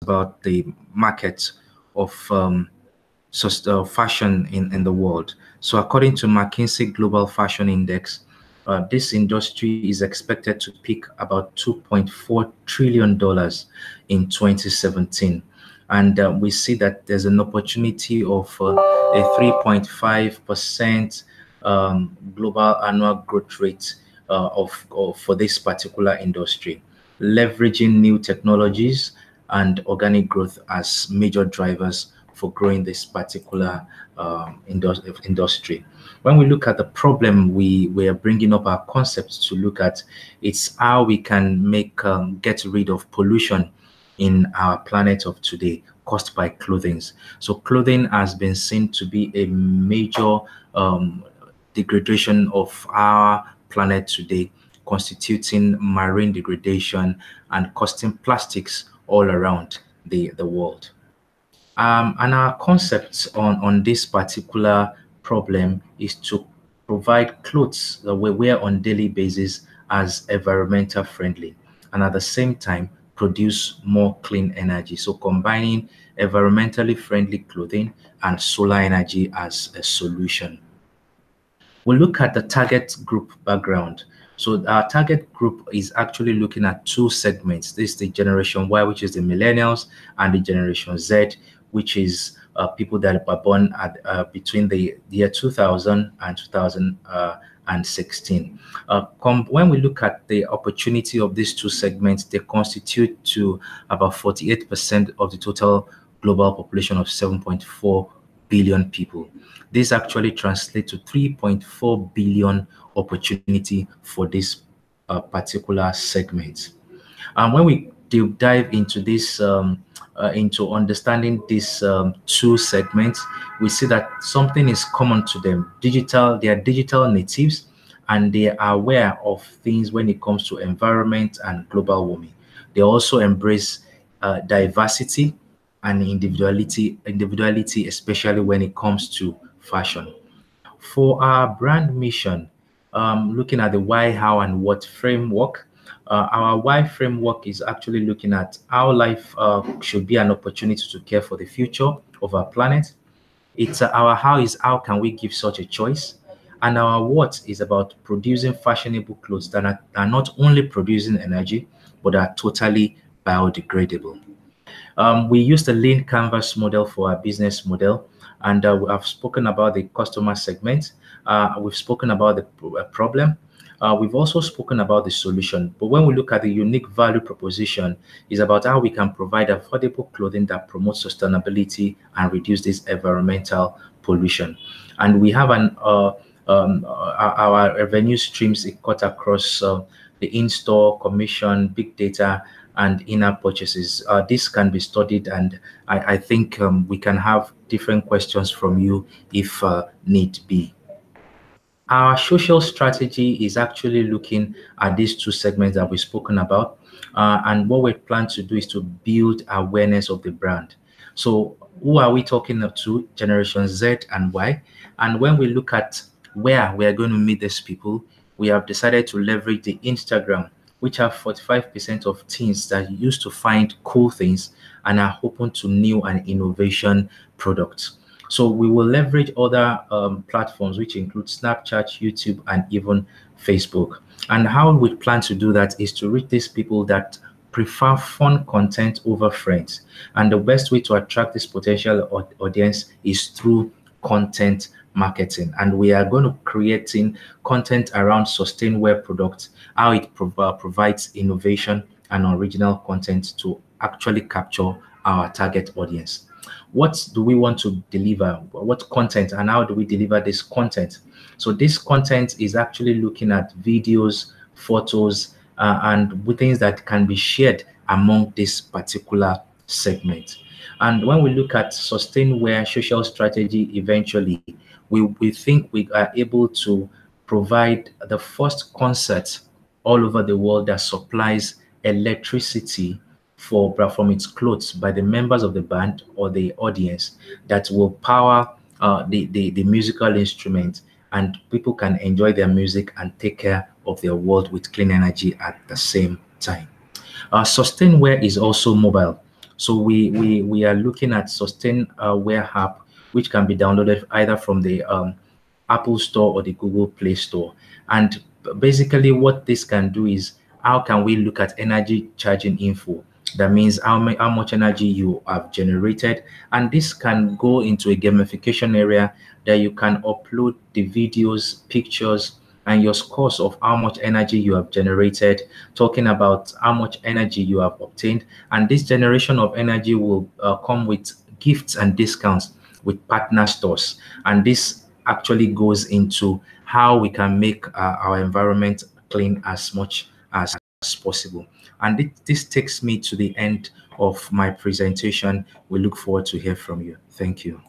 about the market of fashion in the world. So according to McKinsey Global Fashion Index, this industry is expected to peak about $2.4 trillion in 2017. And we see that there's an opportunity of a 3.5% global annual growth rate for this particular industry, leveraging new technologies and organic growth as major drivers for growing this particular industry. When we look at the problem, we are bringing up our concepts to look at, it's how we can get rid of pollution in our planet of today caused by clothing. So clothing has been seen to be a major degradation of our planet today, constituting marine degradation and causing plastics all around the world. And our concept on this particular problem is to provide clothes that we wear on daily basis as environmental friendly, and at the same time produce more clean energy. So combining environmentally friendly clothing and solar energy as a solution. We'll look at the target group background. So our target group is actually looking at two segments. This is the Generation Y, which is the millennials, and the Generation Z, which is people that were born at between the year 2000 and 2016. When we look at the opportunity of these two segments, they constitute to about 48% of the total global population of 7.4 billion people. This actually translates to 3.4 billion opportunity for this particular segment. And when we dive into this, into understanding these two segments, we see that something is common to them. They are digital natives, and they are aware of things when it comes to environment and global warming. They also embrace diversity and individuality, especially when it comes to fashion. For our brand mission, looking at the why, how, and what framework, our why framework is actually looking at how life should be an opportunity to care for the future of our planet. It's our how is how can we give such a choice, and our what is about producing fashionable clothes that are not only producing energy but are totally biodegradable. We use the lean canvas model for our business model, and we have spoken about the customer segment. We've spoken about the problem. We've also spoken about the solution. But when we look at the unique value proposition, is about how we can provide affordable clothing that promotes sustainability and reduce this environmental pollution. And we have our revenue streams cut across the in-store, commission, big data, and in-app purchases. This can be studied, and I think we can have different questions from you if need be. Our social strategy is actually looking at these two segments that we've spoken about, and what we plan to do is to build awareness of the brand. So who are we talking to? Generation Z and Y. And when we look at where we are going to meet these people, we have decided to leverage the Instagram, which have 45% of teens that used to find cool things and are open to new and innovation products. So we will leverage other platforms, which include Snapchat, YouTube, and even Facebook. And how we plan to do that is to reach these people that prefer fun content over friends. And the best way to attract this potential audience is through content marketing. And we are going to creating content around SUSTAINWEAR products, how it provides innovation and original content to actually capture our target audience. What do we want to deliver? What content, and how do we deliver this content? So this content is actually looking at videos, photos, and things that can be shared among this particular segment. And when we look at SUSTAINWEAR social strategy, eventually, we think we are able to provide the first concert all over the world that supplies electricity from its clothes by the members of the band or the audience, that will power the musical instrument, and people can enjoy their music and take care of their world with clean energy at the same time. SUSTAINWEAR is also mobile. So we are looking at SustainWear app, which can be downloaded either from the Apple Store or the Google Play Store. And basically what this can do is, how can we look at energy charging info? That means how much energy you have generated. And this can go into a gamification area that you can upload the videos, pictures, and your scores of how much energy you have generated, talking about how much energy you have obtained. And this generation of energy will come with gifts and discounts with partner stores. And this actually goes into how we can make our environment clean as much as possible. And this takes me to the end of my presentation. We look forward to hear from you. Thank you.